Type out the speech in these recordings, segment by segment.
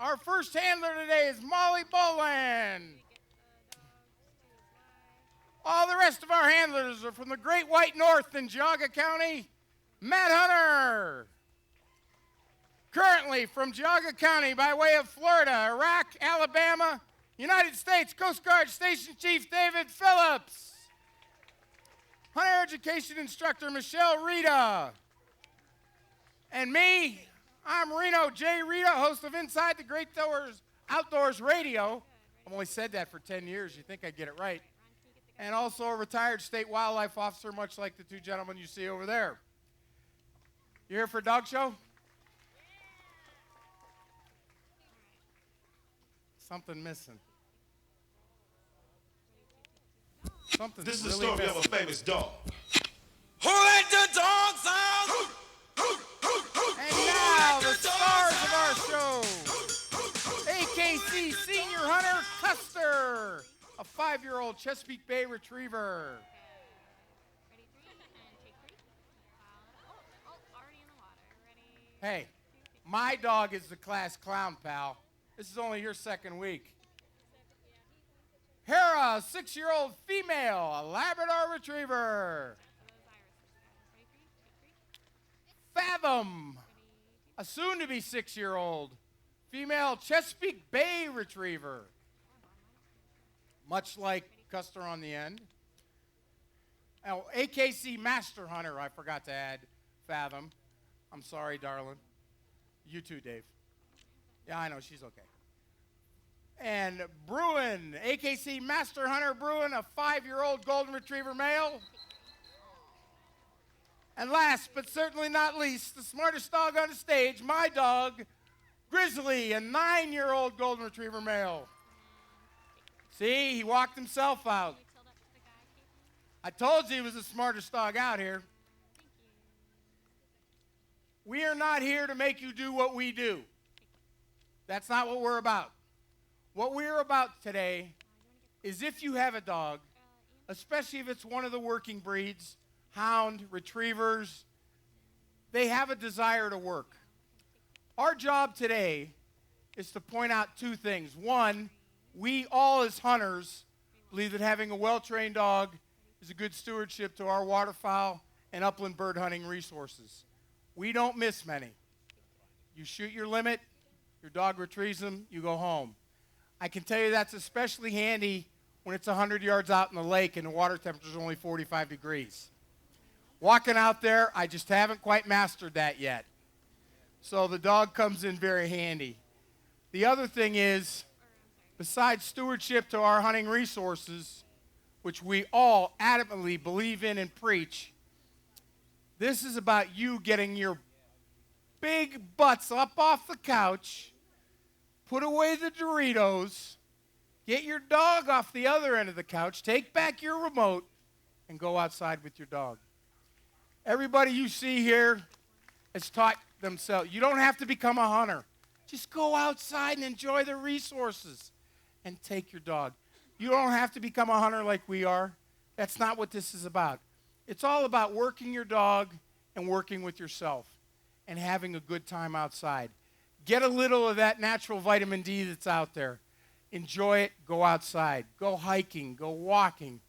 Our first handler today is Molly Boland. All the rest of our handlers are from the Great White North in Geauga County. Matt Hunter. Currently from Geauga County by way of Florida, Iraq, Alabama, United States Coast Guard Station Chief David Phillips. Hunter Education Instructor Michelle Rita. And me, I'm Reno J. Rita, host of Inside the Great Outdoors Radio. I've only said that for 10 years. You think I'd get it right. And also a retired state wildlife officer, much like the two gentlemen you see over there. You here for a dog show? Something missing. Something's This is the really story missing. of a famous dog. Who let the dogs out? And now, the stars of our show. AKC Senior Hunter Custer, a 5-year-old Chesapeake Bay Retriever. Ready, three, and take three. Already in the water. Ready? Hey, my dog is the class clown, pal. This is only your second week. Hera, a 6-year-old female, a Labrador Retriever. Fathom, a soon-to-be 6-year-old female Chesapeake Bay Retriever. Much like Custer on the end. Oh, AKC Master Hunter, I forgot to add Fathom. I'm sorry, darling. You too, Dave. Yeah, I know, she's okay. And Bruin, AKC Master Hunter Bruin, a 5-year-old Golden Retriever male. And last but certainly not least, the smartest dog on the stage, my dog, Grizzly, a 9-year-old Golden Retriever male. See, he walked himself out. I told you he was the smartest dog out here. We are not here to make you do what we do. That's not what we're about. What we're about today is if you have a dog, especially if it's one of the working breeds, hound, retrievers, they have a desire to work. Our job today is to point out two things. One, we all as hunters believe that having a well-trained dog is a good stewardship to our waterfowl and upland bird hunting resources. We don't miss many. You shoot your limit, your dog retrieves them, you go home. I can tell you that's especially handy when it's 100 yards out in the lake and the water temperature is only 45 degrees. Walking out there, I just haven't quite mastered that yet. So the dog comes in very handy. The other thing is, besides stewardship to our hunting resources, which we all adamantly believe in and preach, this is about you getting your big butts up off the couch, put away the Doritos, get your dog off the other end of the couch, take back your remote, and go outside with your dog. Everybody you see here has taught themselves. You don't have to become a hunter. Just go outside and enjoy the resources and take your dog. You don't have to become a hunter like we are. That's not what this is about. It's all about working your dog and working with yourself and having a good time outside. Get a little of that natural vitamin D that's out there. Enjoy it. Go outside. Go hiking. Go walking.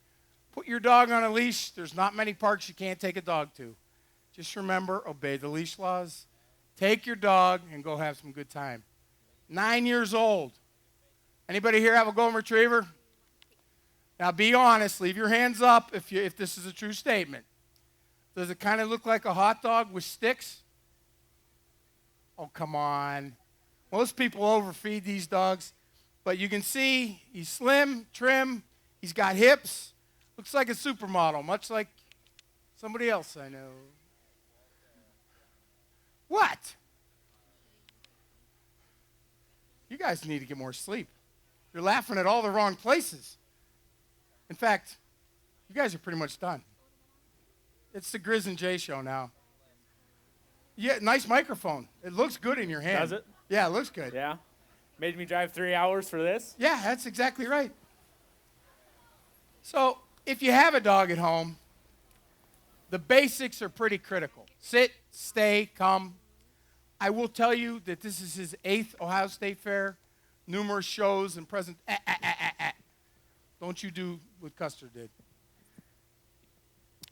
Put your dog on a leash. There's not many parks you can't take a dog to. Just remember, obey the leash laws. Take your dog and go have some good time. 9 years old. Anybody here have a Golden Retriever? Now be honest. Leave your hands up if this is a true statement. Does it kind of look like a hot dog with sticks? Oh, come on. Most people overfeed these dogs. But you can see he's slim, trim. He's got hips. Looks like a supermodel, much like somebody else I know. What? You guys need to get more sleep. You're laughing at all the wrong places. In fact, you guys are pretty much done. It's the Grizz and Jay show now. Yeah, nice microphone. It looks good in your hand. Does it? Yeah, it looks good. Yeah. Made me drive 3 hours for this? Yeah, that's exactly right. So, if you have a dog at home, the basics are pretty critical. Sit, stay, come. I will tell you that this is his 8th Ohio State Fair, numerous shows and Don't you do what Custer did.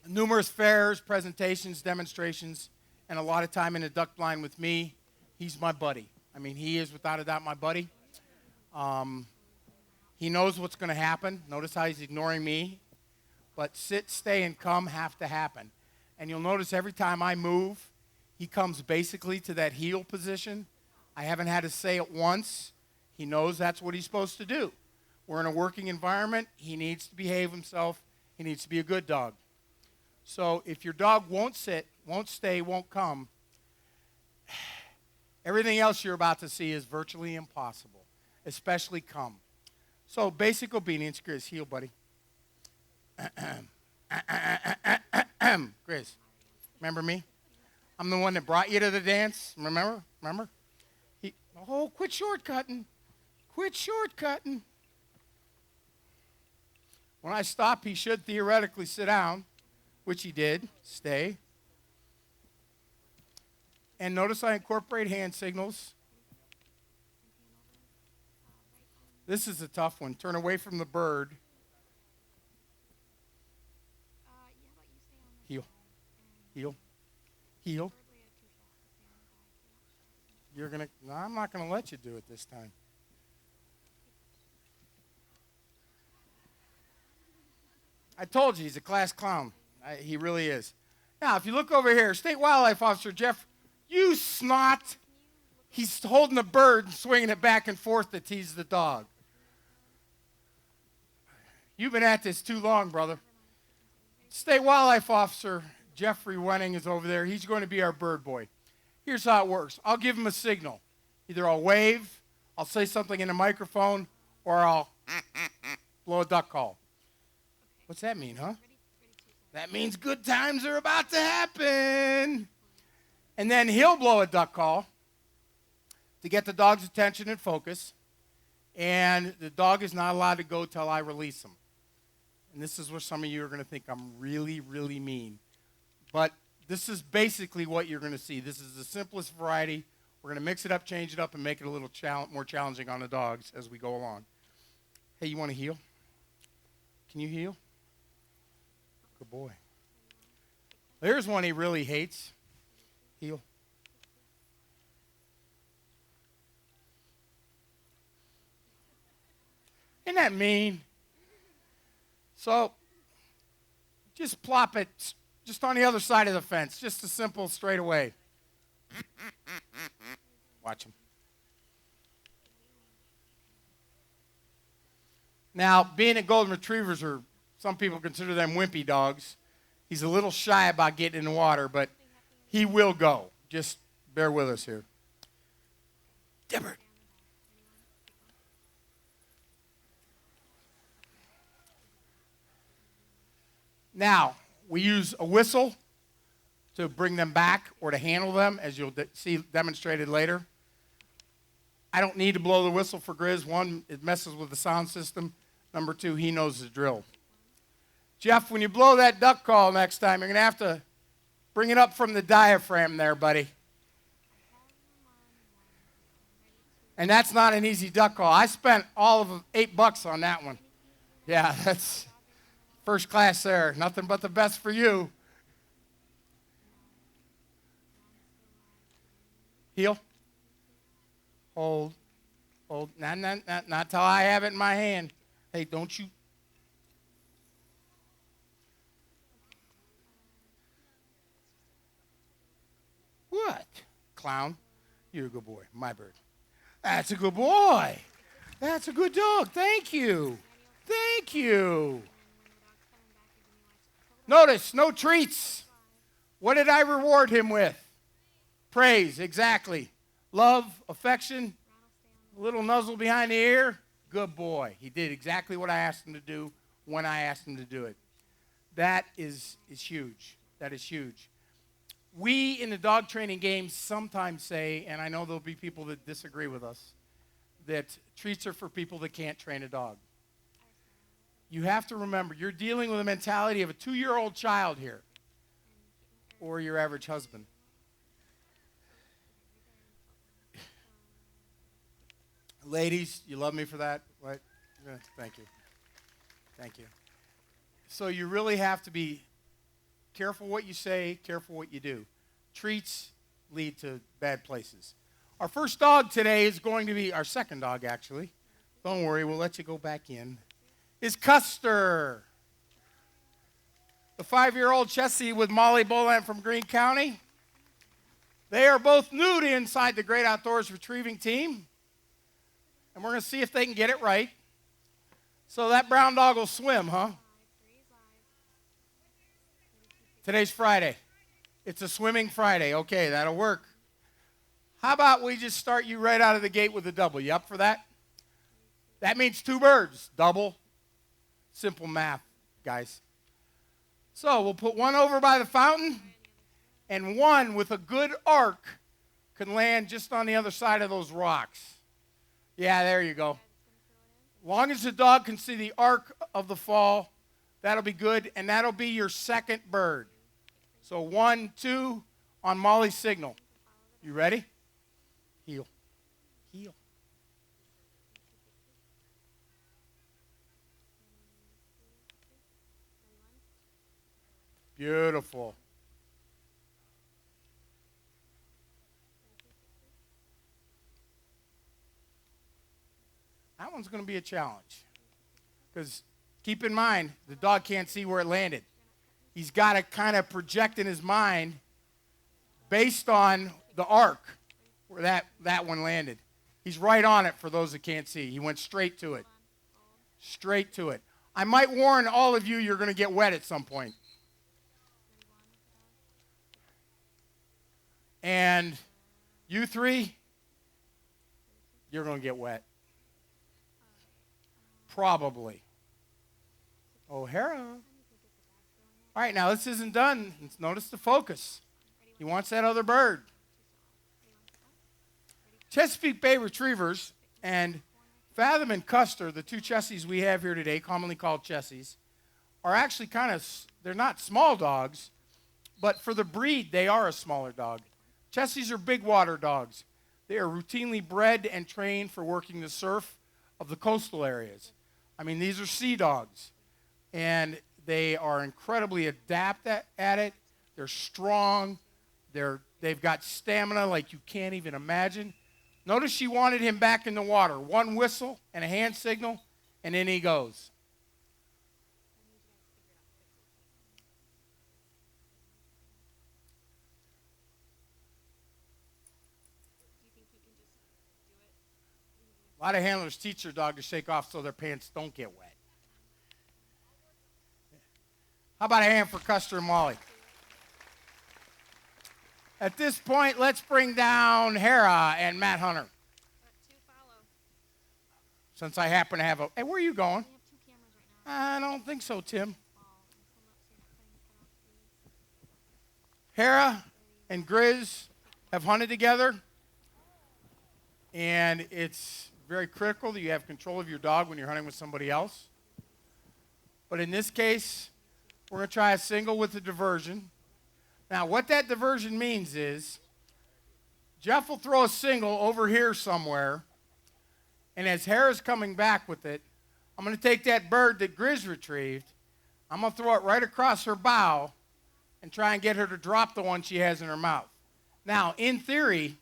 Numerous fairs, presentations, demonstrations, and a lot of time in the duck blind with me. He's my buddy. I mean, he is without a doubt my buddy. He knows what's going to happen. Notice how he's ignoring me. But sit, stay, and come have to happen. And you'll notice every time I move, he comes basically to that heel position. I haven't had to say it once. He knows that's what he's supposed to do. We're in a working environment. He needs to behave himself. He needs to be a good dog. So if your dog won't sit, won't stay, won't come, everything else you're about to see is virtually impossible, especially come. So basic obedience. Grizz, heel, buddy. Grizz, remember me? I'm the one that brought you to the dance. Remember? Quit shortcutting. Quit shortcutting. When I stop, he should theoretically sit down, which he did. Stay. And notice I incorporate hand signals. This is a tough one. Turn away from the bird. Heel. Heel. Heel. No, I'm not going to let you do it this time. I told you, he's a class clown. He really is. Now, if you look over here, State Wildlife Officer Jeff, you snot. He's holding the bird and swinging it back and forth to tease the dog. You've been at this too long, brother. State Wildlife Officer Jeffrey Wenning is over there. He's going to be our bird boy. Here's how it works. I'll give him a signal. Either I'll wave, I'll say something in a microphone, or I'll blow a duck call. What's that mean, huh? That means good times are about to happen. And then he'll blow a duck call to get the dog's attention and focus. And the dog is not allowed to go till I release him. And this is where some of you are going to think I'm really, really mean. But this is basically what you're going to see. This is the simplest variety. We're going to mix it up, change it up, and make it a little more challenging on the dogs as we go along. Hey, you want to heel? Can you heel? Good boy. There's one he really hates. Heel. Isn't that mean? So, just plop it just on the other side of the fence. Just a simple straight away. Watch him. Now, being that golden retrievers are, some people consider them wimpy dogs, he's a little shy about getting in the water, but he will go. Just bear with us here. Dipper. Now, we use a whistle to bring them back or to handle them, as you'll see demonstrated later. I don't need to blow the whistle for Grizz. One, it messes with the sound system. Number two, he knows the drill. Jeff, when you blow that duck call next time, you're going to have to bring it up from the diaphragm there, buddy. And that's not an easy duck call. I spent all of $8 on that one. Yeah, that's first class there. Nothing but the best for you. Heel. Hold. Hold. Not till I have it in my hand. Hey, don't you. What? Clown. You're a good boy. My bird. That's a good boy. That's a good dog. Thank you. Thank you. Notice, no treats. What did I reward him with? Praise, exactly. Love, affection, a little nuzzle behind the ear. Good boy. He did exactly what I asked him to do when I asked him to do it. That is huge. That is huge. We in the dog training game sometimes say, and I know there'll be people that disagree with us, that treats are for people that can't train a dog. You have to remember, you're dealing with a mentality of a 2-year-old child here, or your average husband. Ladies, you love me for that? What? Thank you. Thank you. So you really have to be careful what you say, careful what you do. Treats lead to bad places. Our first dog today is going to be, our second dog actually, don't worry, we'll let you go back in, is Custer. The 5-year-old Chessie with Molly Boland from Greene County. They are both new to Inside the Great Outdoors Retrieving Team. And we're going to see if they can get it right. So that brown dog will swim, huh? Today's Friday. It's a swimming Friday. Okay, that'll work. How about we just start you right out of the gate with a double? You up for that? That means 2 birds. Double. Simple math, guys. So we'll put one over by the fountain, and one with a good arc can land just on the other side of those rocks. Yeah, there you go. As long as the dog can see the arc of the fall, that'll be good, and that'll be your second bird. So 1, 2 on Molly's signal. You ready? Heel. Heel. Beautiful. That one's going to be a challenge. Because keep in mind, the dog can't see where it landed. He's got to kind of project in his mind based on the arc where that one landed. He's right on it for those that can't see. He went straight to it. Straight to it. I might warn all of you, you're going to get wet at some point. And you 3, you're going to get wet. Probably. O'Hara. All right, now this isn't done. Notice the focus. He wants that other bird. Chesapeake Bay Retrievers and Fathom and Custer, the 2 Chessies we have here today, commonly called Chessies, are actually they're not small dogs, but for the breed, they are a smaller dog. Chessies are big water dogs. They are routinely bred and trained for working the surf of the coastal areas. I mean, these are sea dogs, and they are incredibly adept at it. They're strong. They've got stamina like you can't even imagine. Notice she wanted him back in the water. 1 whistle and a hand signal, and in he goes. A lot of handlers teach their dog to shake off so their pants don't get wet. How about a hand for Custer and Molly? At this point, let's bring down Hera and Matt Hunter. 2 follow. Since I happen to have a... Hey, where are you going? We have 2 cameras right now. I don't think so, Tim. Oh, I'm Hera and Grizz have hunted together, and it's very critical that you have control of your dog when you're hunting with somebody else. But in this case, we're going to try a single with a diversion. Now, what that diversion means is Jeff will throw a single over here somewhere, and as Hera's coming back with it, I'm going to take that bird that Grizz retrieved, I'm going to throw it right across her bow and try and get her to drop the one she has in her mouth. Now, in theory,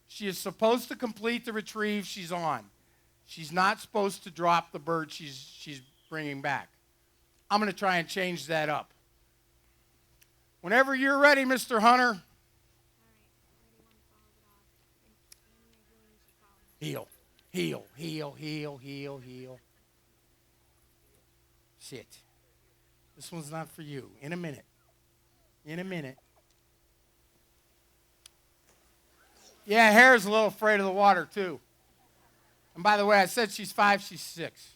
she is supposed to complete the retrieve she's on. She's not supposed to drop the bird she's bringing back. I'm going to try and change that up. Whenever you're ready, Mr. Hunter. Heel, heel, heel, heel, heel, heel. Sit. This one's not for you. In a minute. In a minute. Yeah, Hera's a little afraid of the water, too. And by the way, I said she's 5, she's 6.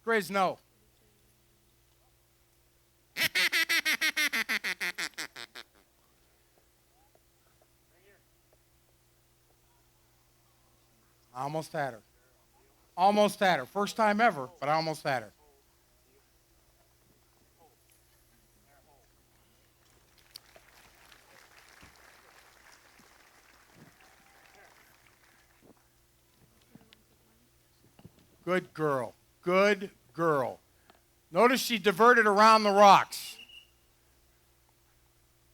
Grizz, no. I almost had her. Almost had her. First time ever, but I almost had her. Good girl. Good girl. Notice she diverted around the rocks.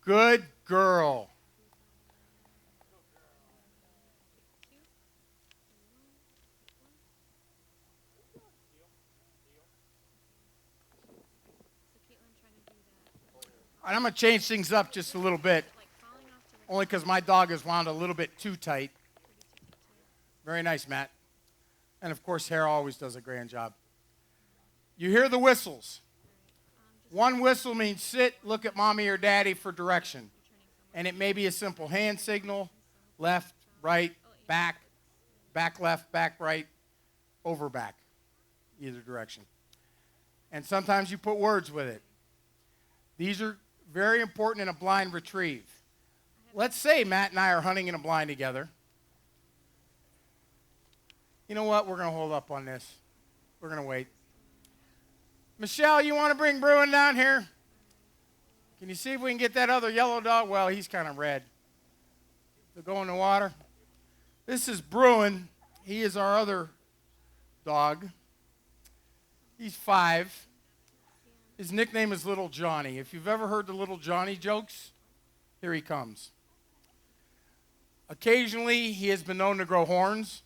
Good girl. And I'm going to change things up just a little bit, only because my dog is wound a little bit too tight. Very nice, Matt. And, of course, Hare always does a grand job. You hear the whistles. One whistle means sit, look at mommy or daddy for direction. And it may be a simple hand signal, left, right, back, back left, back right, over back, either direction. And sometimes you put words with it. These are very important in a blind retrieve. Let's say Matt and I are hunting in a blind together. You know what? We're going to hold up on this. We're going to wait. Michelle, you want to bring Bruin down here? Can you see if we can get that other yellow dog? Well, he's kind of red. To go in the water. This is Bruin. He is our other dog. He's 5. His nickname is Little Johnny. If you've ever heard the Little Johnny jokes, here he comes. Occasionally, he has been known to grow horns.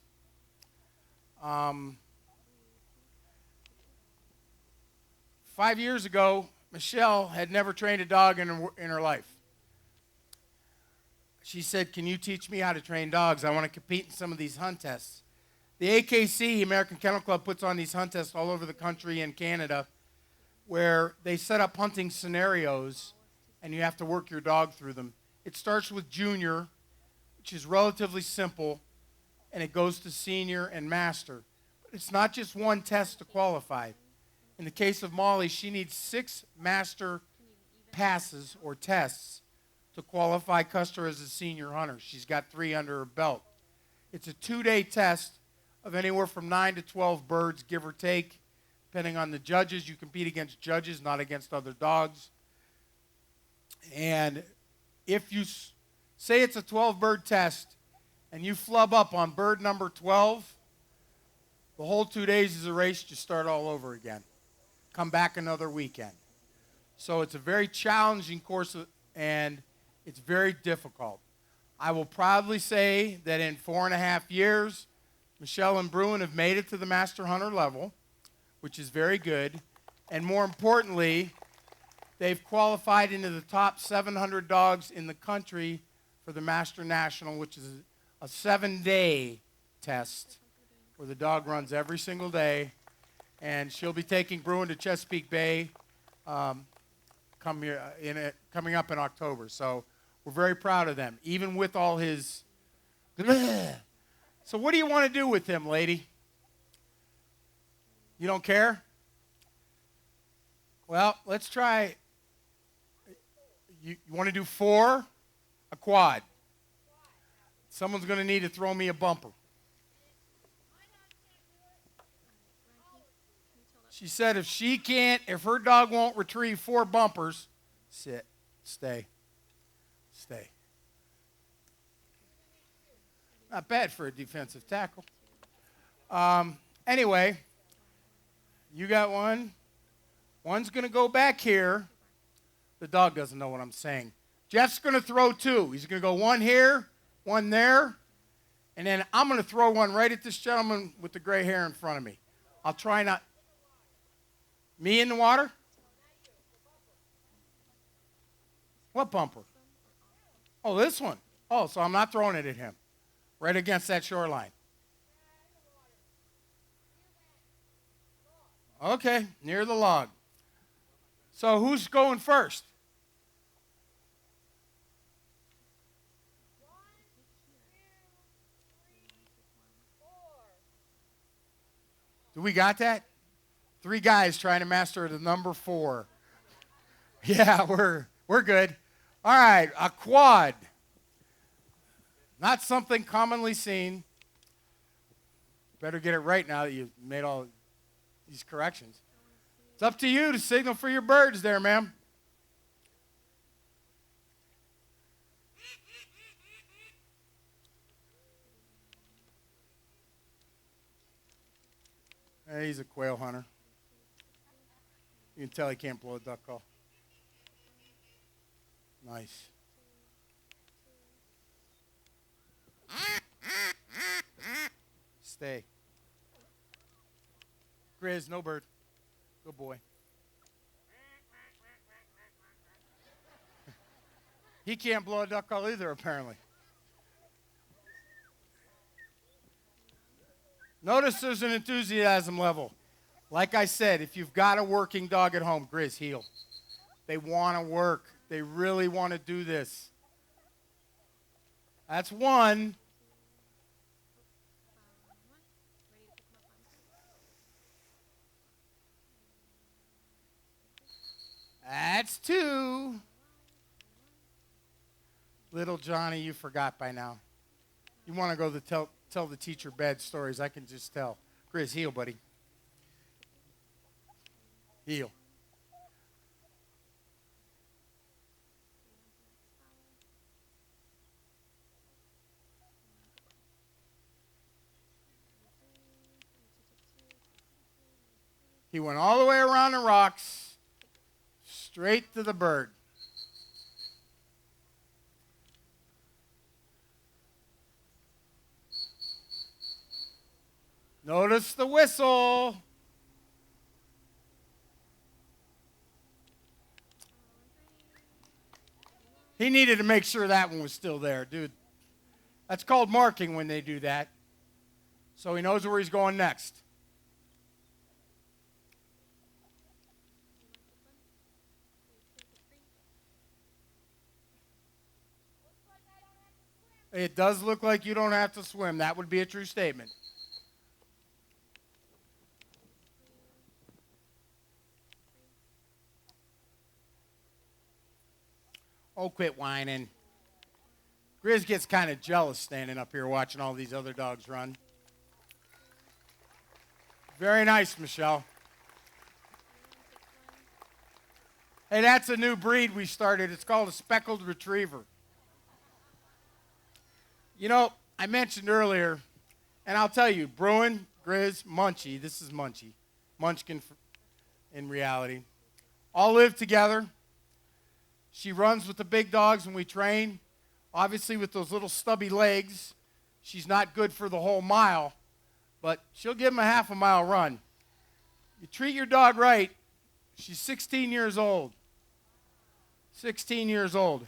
5 years ago, Michelle had never trained a dog in her life. She said, "Can you teach me how to train dogs? I want to compete in some of these hunt tests." The AKC, American Kennel Club, puts on these hunt tests all over the country and Canada where they set up hunting scenarios and you have to work your dog through them. It starts with junior, which is relatively simple, and it goes to senior and master. But it's not just one test to qualify. In the case of Molly, she needs 6 master passes or tests to qualify Custer as a senior hunter. She's got 3 under her belt. It's a 2-day test of anywhere from 9 to 12 birds, give or take, depending on the judges. You compete against judges, not against other dogs. And if you say it's a 12-bird test and you flub up on bird number 12, the whole 2 days is erased. You start all over again. Come back another weekend. So it's a very challenging course, and it's very difficult. I will proudly say that in 4.5 years, Michelle and Bruin have made it to the Master Hunter level, which is very good. And more importantly, they've qualified into the top 700 dogs in the country for the Master National, which is a 7-day test where the dog runs every single day. And she'll be taking Bruin to Chesapeake Bay coming up in October. So we're very proud of them, even with all his... So what do you want to do with him, lady? You don't care? Well, let's try... You want to do 4? A quad. Someone's going to need to throw me a bumper. She said if her dog won't retrieve 4 bumpers, sit, stay. Not bad for a defensive tackle. Anyway, you got one. One's going to go back here. The dog doesn't know what I'm saying. Jeff's going to throw 2. He's going to go 1 here, 1 there, and then I'm going to throw one right at this gentleman with the gray hair in front of me. I'll try not... Me in the water? What bumper? Oh, this one. Oh, so I'm not throwing it at him. Right against that shoreline. Okay, near the log. So who's going first? Do we got that? 3 guys trying to master the number 4. Yeah, we're good. All right, a quad. Not something commonly seen. Better get it right now that you've made all these corrections. It's up to you to signal for your birds there, ma'am. He's a quail hunter. You can tell he can't blow a duck call. Nice. Stay. Grizz, no bird. Good boy. He can't blow a duck call either, apparently. Notice there's an enthusiasm level. Like I said, if you've got a working dog at home, Grizz, heel. They want to work. They really want to do this. That's one. That's two. Little Johnny, you forgot by now. You want to go tell the teacher bad stories. I can just tell. Grizz, heel, buddy. Heel. He went all the way around the rocks, straight to the bird. Notice the whistle. He needed to make sure that one was still there, dude. That's called marking when they do that. So he knows where he's going next. It does look like you don't have to swim. That would be a true statement. Oh, quit whining. Grizz gets kind of jealous standing up here watching all these other dogs run. Very nice, Michelle. Hey, that's a new breed we started. It's called a Speckled Retriever. You know, I mentioned earlier, and I'll tell you, Bruin, Grizz, Munchie, this is Munchie, Munchkin in reality, all live together. She runs with the big dogs when we train. Obviously, with those little stubby legs, she's not good for the whole mile, but she'll give him a half a mile run. You treat your dog right, she's 16 years old. 16 years old.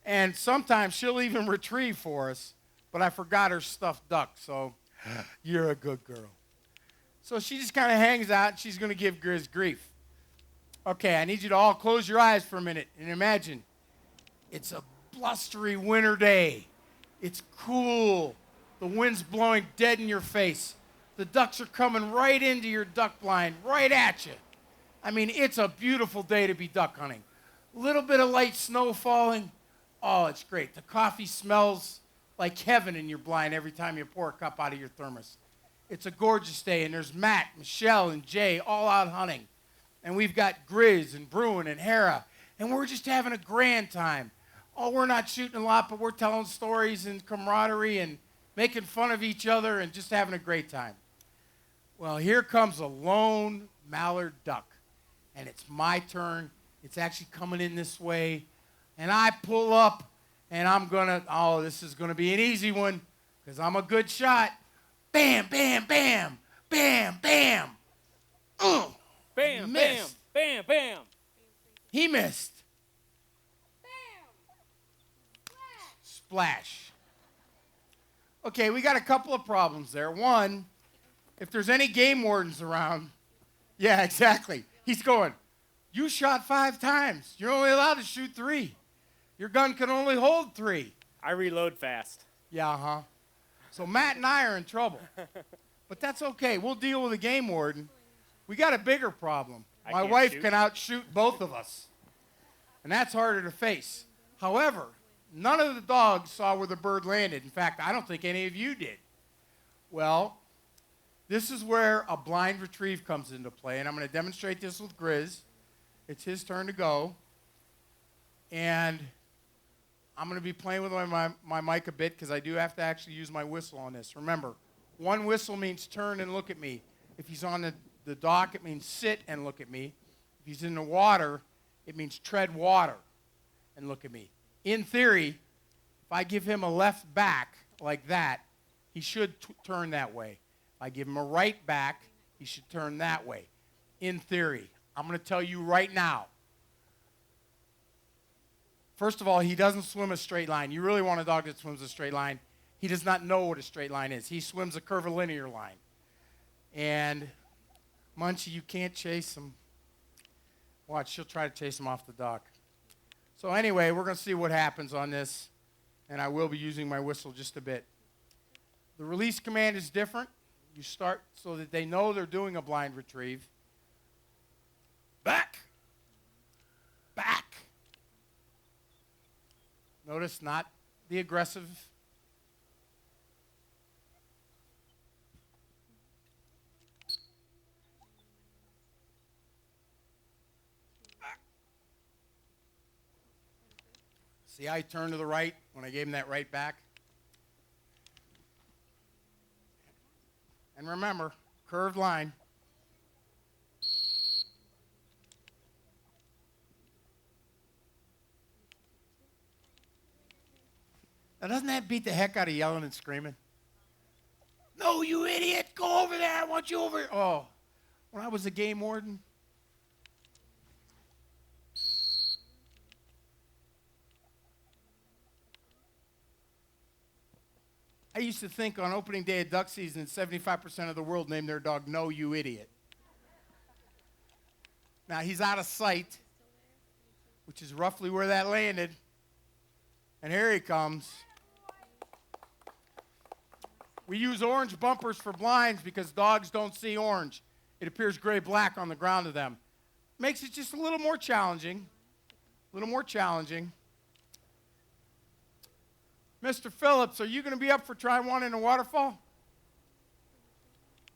And sometimes she'll even retrieve for us, but I forgot her stuffed duck, so you're a good girl. So she just kind of hangs out, and she's going to give Grizz grief. Okay, I need you to all close your eyes for a minute and imagine it's a blustery winter day. It's cool. The wind's blowing dead in your face. The ducks are coming right into your duck blind, right at you. I mean, it's a beautiful day to be duck hunting. A little bit of light snow falling. Oh, it's great. The coffee smells like heaven in your blind every time you pour a cup out of your thermos. It's a gorgeous day, and there's Matt, Michelle, and Jay all out hunting. And we've got Grizz and Bruin and Hera, and we're just having a grand time. Oh, we're not shooting a lot, but we're telling stories and camaraderie and making fun of each other and just having a great time. Well, here comes a lone mallard duck, and it's my turn. It's actually coming in this way, and I pull up, and this is going to be an easy one because I'm a good shot. Bam, bam, bam, bam, bam. Bam, bam, bam, bam. He missed. Splash. Okay, we got a couple of problems there. One, if there's any game wardens around, yeah, exactly. He's going, you shot 5 times. You're only allowed to shoot 3. Your gun can only hold 3. I reload fast. Yeah, huh? So Matt and I are in trouble. But that's okay. We'll deal with a game warden. We got a bigger problem. My wife can outshoot both of us. And that's harder to face. However, none of the dogs saw where the bird landed. In fact, I don't think any of you did. Well, this is where a blind retrieve comes into play. And I'm going to demonstrate this with Grizz. It's his turn to go. And I'm going to be playing with my mic a bit because I do have to actually use my whistle on this. Remember, one whistle means turn and look at me. If he's on the the dock, it means sit and look at me. If he's in the water, it means tread water and look at me. In theory, if I give him a left back like that, he should turn that way. If I give him a right back, he should turn that way. In theory. I'm going to tell you right now. First of all, he doesn't swim a straight line. You really want a dog that swims a straight line. He does not know what a straight line is. He swims a curvilinear line. And Munchie, you can't chase him. Watch, she'll try to chase him off the dock. So anyway, we're going to see what happens on this. And I will be using my whistle just a bit. The release command is different. You start so that they know they're doing a blind retrieve. Back. Back. Notice not the aggressive. See how he turned to the right when I gave him that right back? And remember, curved line. Now, doesn't that beat the heck out of yelling and screaming? No, you idiot! Go over there! I want you over here! Oh, when I was a game warden. I used to think on opening day of duck season, 75% of the world named their dog No, You Idiot. Now, he's out of sight, which is roughly where that landed. And here he comes. We use orange bumpers for blinds because dogs don't see orange. It appears gray-black on the ground to them. Makes it just a little more challenging. A little more challenging. Mr. Phillips, are you going to be up for try one in a waterfall?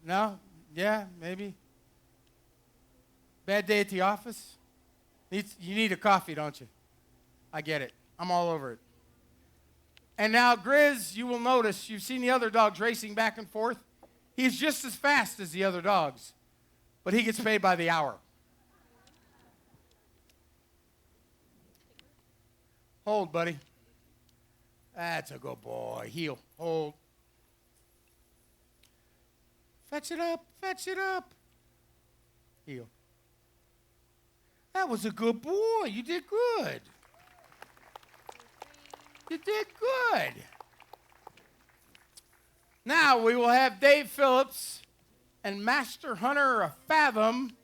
No? Yeah, maybe. Bad day at the office? You need a coffee, don't you? I get it. I'm all over it. And now, Grizz, you will notice, you've seen the other dogs racing back and forth. He's just as fast as the other dogs, but he gets paid by the hour. Hold, buddy. That's a good boy. Heel. Hold. Fetch it up. Fetch it up. Heel. That was a good boy. You did good. You did good. Now we will have Dave Phillips and Master Hunter Fathom.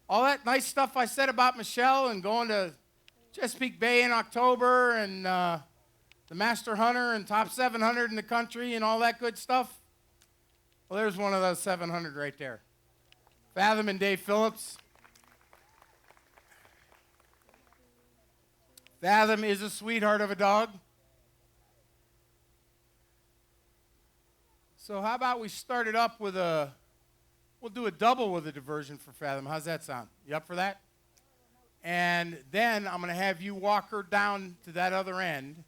All that nice stuff I said about Michelle and going to Chesapeake Bay in October and the Master Hunter and top 700 in the country and all that good stuff. Well, there's one of those 700 right there. Fathom and Dave Phillips. Fathom is a sweetheart of a dog. So how about we start it up with we'll do a double with a diversion for Fathom. How's that sound? You up for that? And then I'm going to have you walk her down to that other end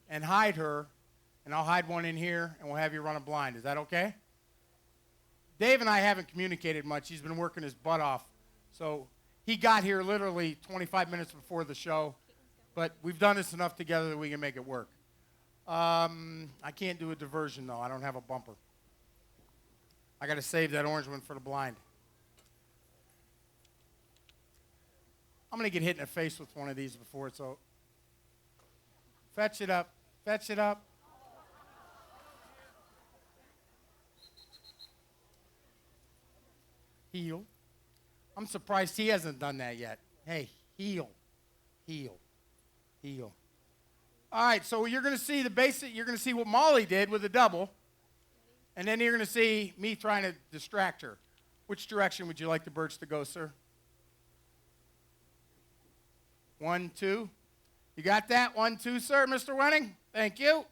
and hide her, and I'll hide one in here, and we'll have you run a blind. Is that okay? Dave and I haven't communicated much. He's been working his butt off. So he got here literally 25 minutes before the show. But we've done this enough together that we can make it work. I can't do a diversion, though. I don't have a bumper. I got to save that orange one for the blind. I'm going to get hit in the face with one of these before it's over. Fetch it up. Fetch it up. Heel. I'm surprised he hasn't done that yet. Hey, heel. Heel. Heel. All right, so you're going to see the basic, you're going to see what Molly did with the double, and then you're going to see me trying to distract her. Which direction would you like the birds to go, sir? 1, 2. You got that? 1, 2, sir, Mr. Wenning? Thank you.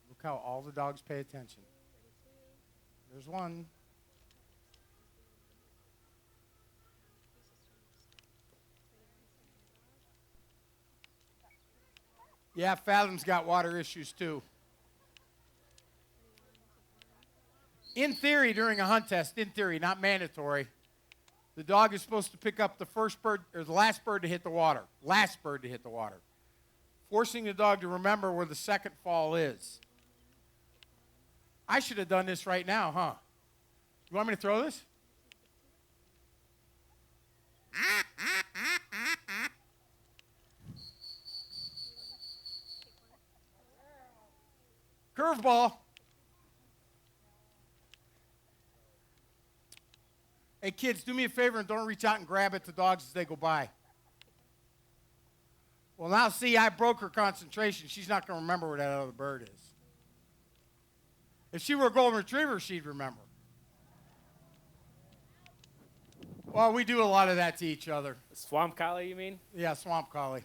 Look how all the dogs pay attention. There's one. Yeah, Fathom's got water issues too. In theory, during a hunt test, in theory, not mandatory, the dog is supposed to pick up the first bird or the last bird to hit the water. Last bird to hit the water. Forcing the dog to remember where the second fall is. I should have done this right now, huh? You want me to throw this? Curveball. Hey, kids, do me a favor and don't reach out and grab at the dogs as they go by. Well, now, see, I broke her concentration. She's not going to remember where that other bird is. If she were a golden retriever, she'd remember. Well, we do a lot of that to each other. Swamp collie, you mean? Yeah, swamp collie.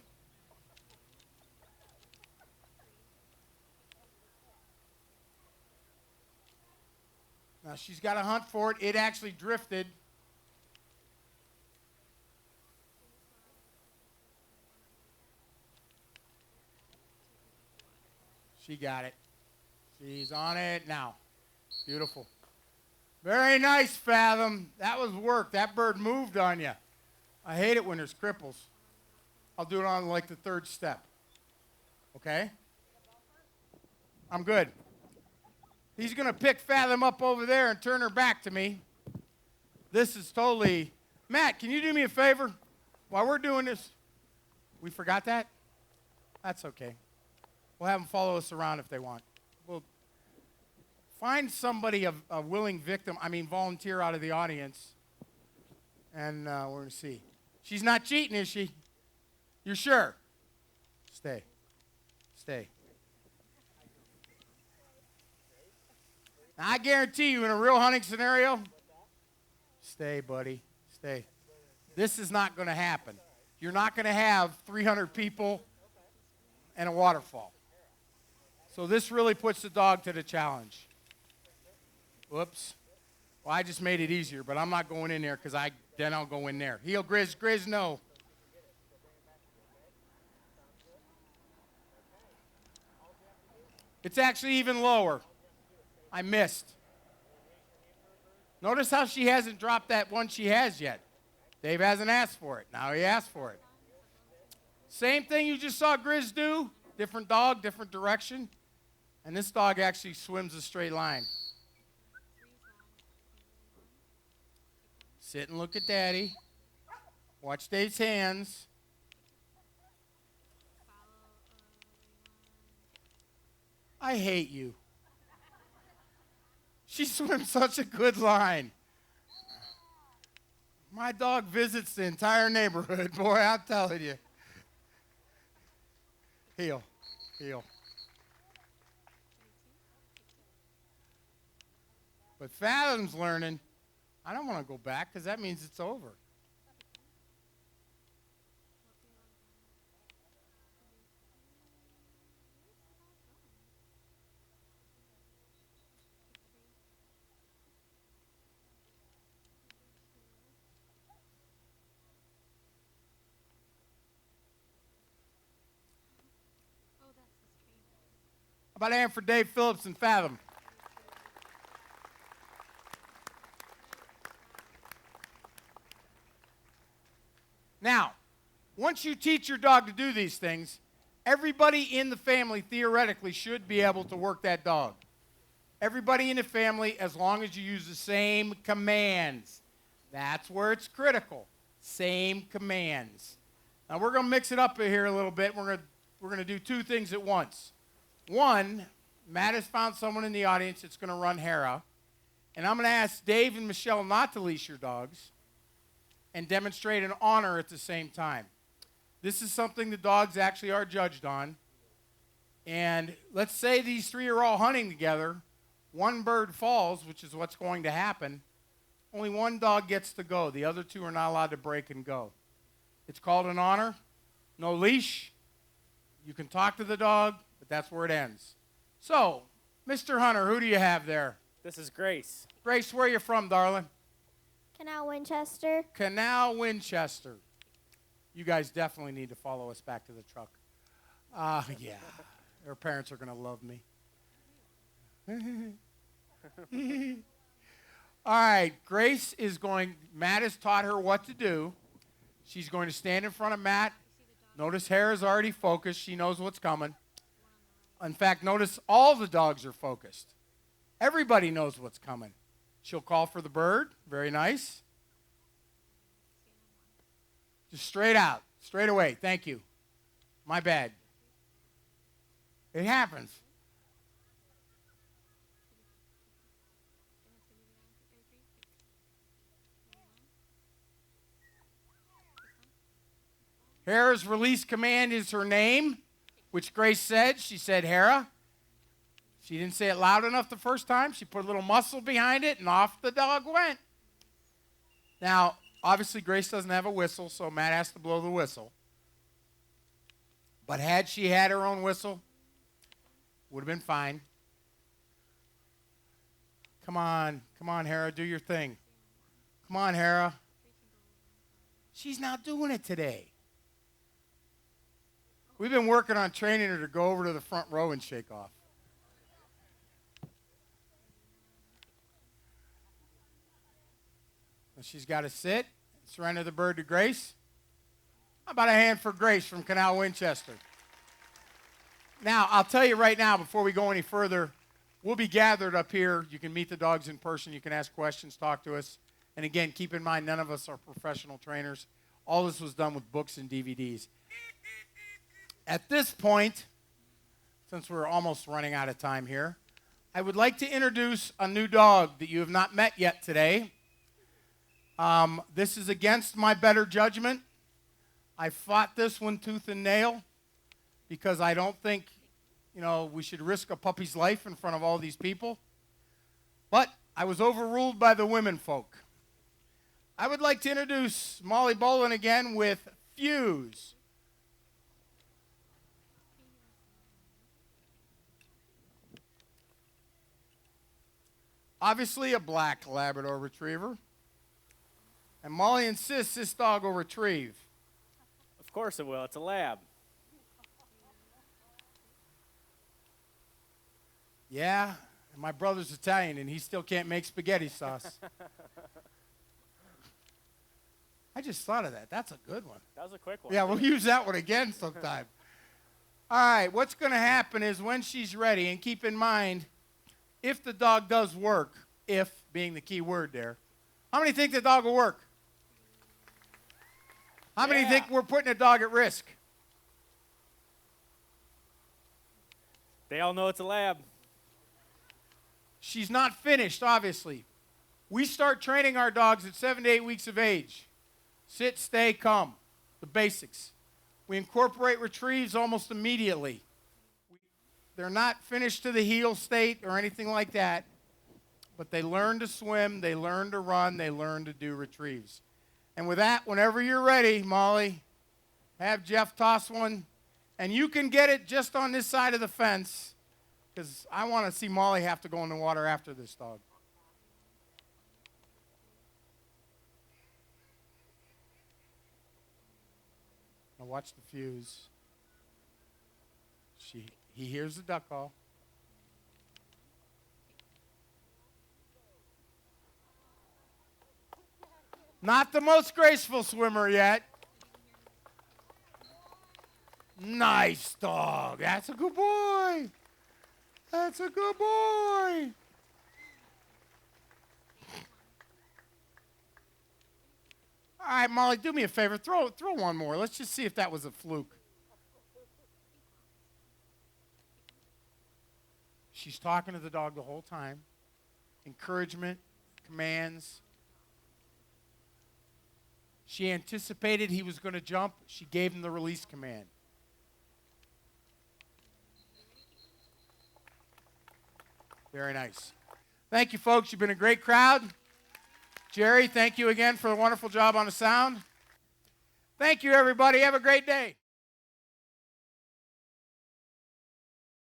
Now, she's got to hunt for it. It actually drifted. She got it. She's on it now. Beautiful. Very nice, Fathom. That was work. That bird moved on you. I hate it when there's cripples. I'll do it on like the third step. Okay? I'm good. He's going to pick Fathom up over there and turn her back to me. This is totally... Matt, can you do me a favor while we're doing this? We forgot that? That's okay. We'll have them follow us around if they want. We'll find somebody, a willing victim, volunteer out of the audience, and we're going to see. She's not cheating, is she? You're sure? Stay. Stay. Now, I guarantee you, in a real hunting scenario, stay, buddy. Stay. This is not going to happen. You're not going to have 300 people and a waterfall. So this really puts the dog to the challenge. Whoops. Well, I just made it easier, but I'm not going in there because then I'll go in there. Heel, Grizz. Grizz, no. It's actually even lower. I missed. Notice how she hasn't dropped that one she has yet. Dave hasn't asked for it. Now he asked for it. Same thing you just saw Grizz do. Different dog, different direction. And this dog actually swims a straight line. Sit and look at Daddy. Watch Dave's hands. I hate you. She swims such a good line. My dog visits the entire neighborhood. Boy, I'm telling you. Heel. Heel. But Fathom's learning, I don't want to go back because that means it's over. How about a hand for Dave Phillips and Fathom? Now, once you teach your dog to do these things, everybody in the family theoretically should be able to work that dog. Everybody in the family, as long as you use the same commands. That's where it's critical. Same commands. Now, we're going to mix it up here a little bit. We're going to do two things at once. One, Matt has found someone in the audience that's going to run Hera. And I'm going to ask Dave and Michelle not to leash your dogs and demonstrate an honor at the same time. This is something the dogs actually are judged on. And let's say these three are all hunting together. One bird falls, which is what's going to happen. Only one dog gets to go. The other two are not allowed to break and go. It's called an honor. No leash. You can talk to the dog, but that's where it ends. So, Mr. Hunter, who do you have there? This is Grace. Grace, where are you from, darling? Canal Winchester. Canal Winchester. You guys definitely need to follow us back to the truck. Yeah. Her parents are going to love me. All right, Grace is going, Matt has taught her what to do. She's going to stand in front of Matt. Notice Hera's already focused. She knows what's coming. In fact, notice all the dogs are focused. Everybody knows what's coming. She'll call for the bird. Very nice. Just straight out, straight away. Thank you. My bad. It happens. Hera's release command is her name, which Grace said. She said, Hera. She didn't say it loud enough the first time. She put a little muscle behind it, and off the dog went. Now, obviously, Grace doesn't have a whistle, so Matt has to blow the whistle. But had she had her own whistle, would have been fine. Come on, Hera, do your thing. Come on, Hera. She's not doing it today. We've been working on training her to go over to the front row and shake off. She's got to sit, surrender the bird to Grace. How about a hand for Grace from Canal Winchester? Now, I'll tell you right now, before we go any further, we'll be gathered up here. You can meet the dogs in person. You can ask questions, talk to us. And again, keep in mind, none of us are professional trainers. All this was done with books and DVDs. At this point, since we're almost running out of time here, I would like to introduce a new dog that you have not met yet today. This is against my better judgment. I fought this one tooth and nail because I don't think, we should risk a puppy's life in front of all these people. But I was overruled by the women folk. I would like to introduce Molly Bolin again with Fuse. Obviously a black Labrador Retriever. And Molly insists this dog will retrieve. Of course it will. It's a lab. Yeah, and my brother's Italian, and he still can't make spaghetti sauce. I just thought of that. That's a good one. That was a quick one. Yeah, we'll use that one again sometime. All right, what's going to happen is when she's ready, and keep in mind, if the dog does work, if being the key word there, how many think the dog will work? How many think we're putting a dog at risk? They all know it's a lab. She's not finished, obviously. We start training our dogs at 7 to 8 weeks of age. Sit, stay, come. The basics. We incorporate retrieves almost immediately. They're not finished to the heel state or anything like that, but they learn to swim, they learn to run, they learn to do retrieves. And with that, whenever you're ready, Molly, have Jeff toss one, and you can get it just on this side of the fence, because I want to see Molly have to go in the water after this dog. Now watch the Fuse. He hears the duck call. Not the most graceful swimmer yet. Nice dog. That's a good boy. That's a good boy. All right, Molly, do me a favor. Throw one more. Let's just see if that was a fluke. She's talking to the dog the whole time. Encouragement, commands. She anticipated he was going to jump. She gave him the release command. Very nice. Thank you, folks. You've been a great crowd. Jerry, thank you again for a wonderful job on the sound. Thank you, everybody. Have a great day.